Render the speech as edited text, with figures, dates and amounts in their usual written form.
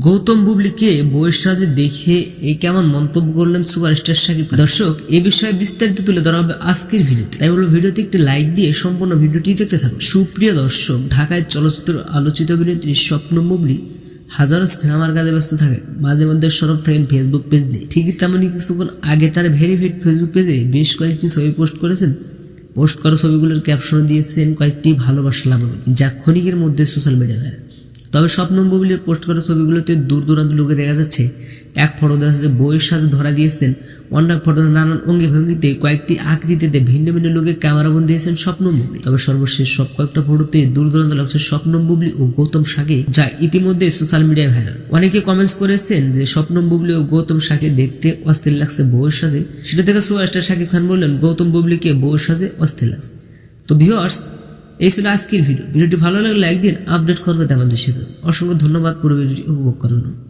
গৌতম বুবলিকে বউয়ের সাথে দেখে এই কেমন মন্তব্য করলেন সুপারস্টার শাকিব খান। দর্শক এই বিষয়ে বিস্তারিত তুলে ধরা হবে আজকের ভিডিওতে, তাই বলবো ভিডিওতে একটি লাইক দিয়ে সম্পূর্ণ ভিডিওটি দেখতে থাকুন। সুপ্রিয় দর্শক, ঢাকায় চলচ্চিত্র আলোচিত অভিনেত্রী স্বপ্নম বুবলি হাজারো সিনেমার কাজে ব্যস্ত থাকেন, মাঝে মধ্যে সরব থাকেন ফেসবুক পেজ নিয়ে। ঠিকই তেমনই কিছুক্ষণ আগে তার ভেরিফাইড ফেসবুক পেজে বেশ কয়েকটি ছবি পোস্ট করেছেন। পোস্ট করা ছবিগুলোর ক্যাপশন দিয়েছেন কয়েকটি ভালোবাসা লাগানো, যা ক্ষণিকের মধ্যে সোশ্যাল মিডিয়া ভাইরাল। তবে স্বপ্নম বুবলির পোস্ট করা ছবিগুলোতে দূর দূরান্ত লোকে দেখা যাচ্ছে। এক ফটো দেখা যাচ্ছে বইয়ের সাথে ধরা দিয়েছেন, অন্য ফটোতে নানান অঙ্গি ভঙ্গিতে কয়েকটি আকৃতিতে ভিন্ন ভিন্ন লোকে ক্যামেরাবন্দি দিয়েছেন স্বপ্নম বুবলি। তবে সর্বশেষ সব কয়েকটা ফটোতে দূর দূরান্ত লাগছে স্বপ্নম বুবলি ও গৌতম শাকিব, যা ইতিমধ্যে সোশ্যাল মিডিয়ায় ভাইরাল। অনেকে কমেন্টস করেছেন যে স্বপ্নম বুবলি ও গৌতম শাকিব দেখতে অস্থির লাগছে বউয়ের সাথে। সেটা থেকে সুপারস্টার শাকিব খান বললেন গৌতম বুবলিকে বউয়ের সাথে অস্থির লাগছে। তো ভিউয়ার্স, এই ছিল আজকের ভিডিওটি ভালো লাগলে লাইক দিন, আপডেট করবে আমাদের সাথে। অসংখ্য ধন্যবাদ পুরো ভিডিওটি উপভোগ করার জন্য।